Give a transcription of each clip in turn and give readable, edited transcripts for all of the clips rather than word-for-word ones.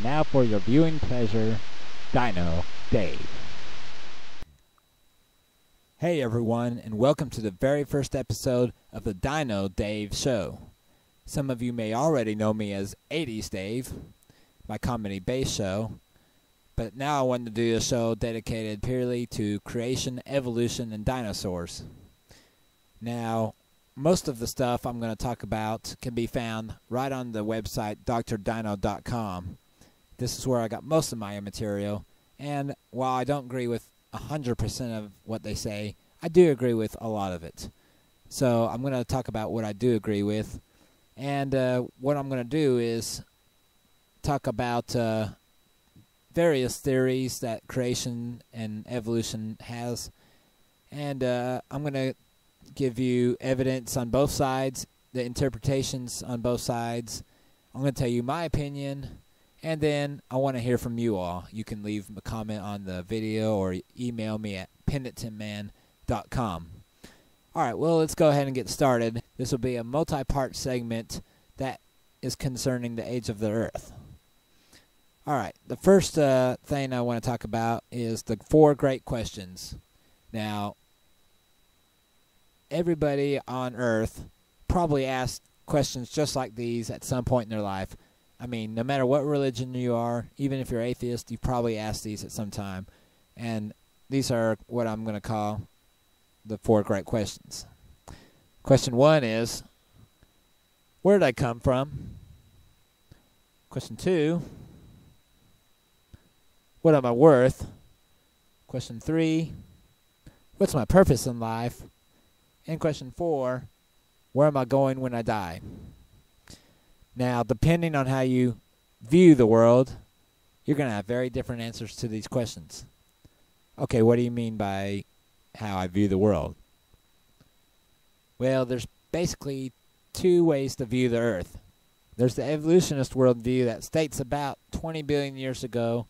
And now for your viewing pleasure, Dino Dave. Hey everyone, and welcome to the very first episode of the Dino Dave Show. Some of you may already know me as 80s Dave, my comedy-based show, but now I wanted to do a show dedicated purely to creation, evolution, and dinosaurs. Now, most of the stuff I'm going to talk about can be found right on the website drdino.com. This is where I got most of my material, and while I don't agree with 100% of what they say, I do agree with a lot of it. So I'm going to talk about what I do agree with, and what I'm going to do is talk about various theories that creation and evolution has, and I'm going to give you evidence on both sides, the interpretations on both sides. I'm going to tell you my opinion, and then I want to hear from you all. You can leave a comment on the video or email me at pendletonman.com. Alright, well, let's go ahead and get started. This will be a multi-part segment that is concerning the age of the Earth. Alright, the first thing I want to talk about is the 4 great questions. Now, everybody on Earth probably asked questions just like these at some point in their life. I mean, no matter what religion you are, even if you're atheist, you probably asked these at some time. And these are what I'm going to call the 4 great questions. Question 1 is, where did I come from? Question 2, what am I worth? Question 3, what's my purpose in life? And question 4, where am I going when I die? Now, depending on how you view the world, you're going to have very different answers to these questions. Okay, what do you mean by how I view the world? Well, there's basically 2 ways to view the Earth. There's the evolutionist worldview that states about 20 billion years ago,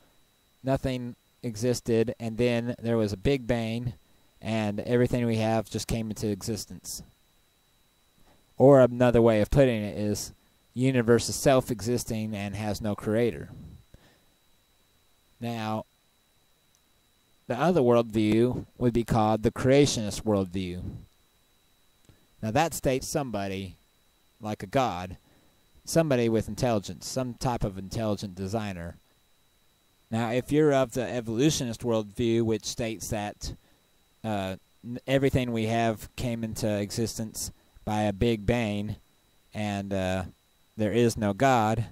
nothing existed, and then there was a big bang, and everything we have just came into existence. Or another way of putting it is, the universe is self-existing and has no creator. Now, the other worldview would be called the creationist worldview. Now that states somebody, like a god, somebody with intelligence, some type of intelligent designer. Now if you're of the evolutionist worldview, which states that everything we have came into existence by a big bang, and there is no God,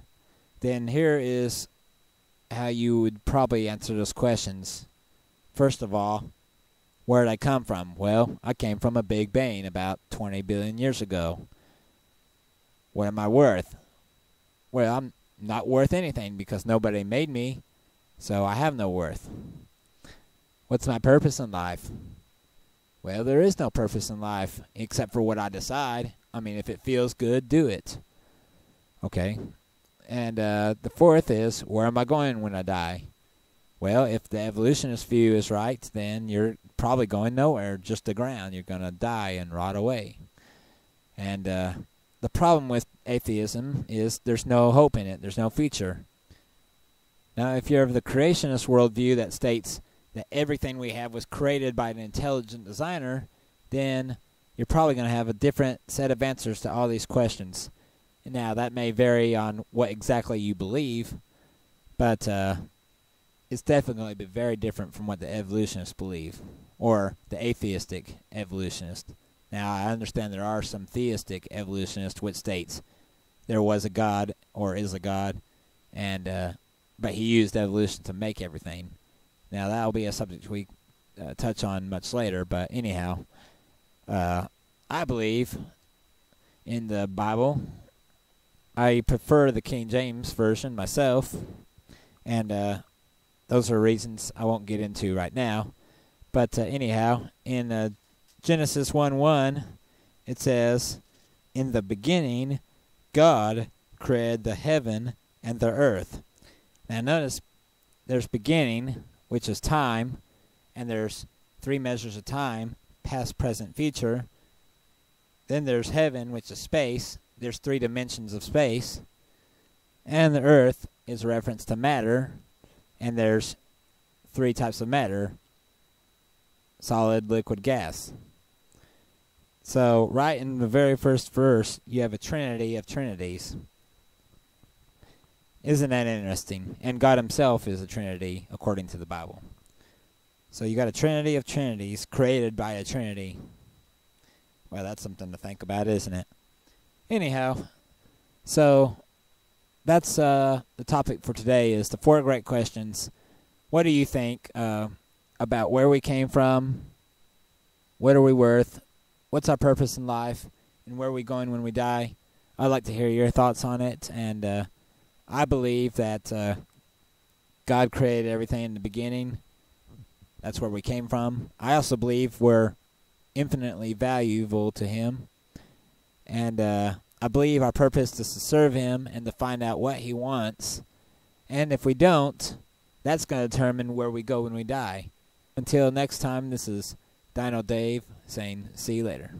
then here is how you would probably answer those questions. First of all, where did I come from? Well, I came from a big bang about 20 billion years ago. What am I worth? Well, I'm not worth anything because nobody made me, so I have no worth. What's my purpose in life? Well, there is no purpose in life except for what I decide. I mean, if it feels good, do it. Okay. And the 4th is, where am I going when I die? Well, if the evolutionist view is right, then you're probably going nowhere, just the ground. You're going to die and rot away. And the problem with atheism is there's no hope in it. There's no future. Now, if you're of the creationist worldview that states that everything we have was created by an intelligent designer, then you're probably going to have a different set of answers to all these questions. Now, that may vary on what exactly you believe, but it's definitely very different from what the evolutionists believe, or the atheistic evolutionist. Now, I understand there are some theistic evolutionists which states there was a God, or is a God, and but he used evolution to make everything. Now, that will be a subject we touch on much later, but anyhow, I believe in the Bible. I prefer the King James Version myself, and those are reasons I won't get into right now. But anyhow, in Genesis 1:1, it says, in the beginning, God created the heaven and the earth. Now notice there's beginning, which is time, and there's 3 measures of time, past, present, future. Then there's heaven, which is space. There's 3 dimensions of space. And the earth, is a reference to matter, and there's three types of matter: solid, liquid, gas. So right in the very first verse, you have a trinity of trinities. Isn't that interesting? And God himself is a trinity according to the Bible. So you got a trinity of trinities created by a trinity. Well, that's something to think about, isn't it? Anyhow, so that's the topic for today, is the 4 great questions. What do you think about where we came from? What are we worth? What's our purpose in life? And where are we going when we die? I'd like to hear your thoughts on it. And I believe that God created everything in the beginning. That's where we came from. I also believe we're infinitely valuable to him. And I believe our purpose is to serve him and to find out what he wants. And if we don't, that's going to determine where we go when we die. Until next time, this is Dino Dave saying, see you later.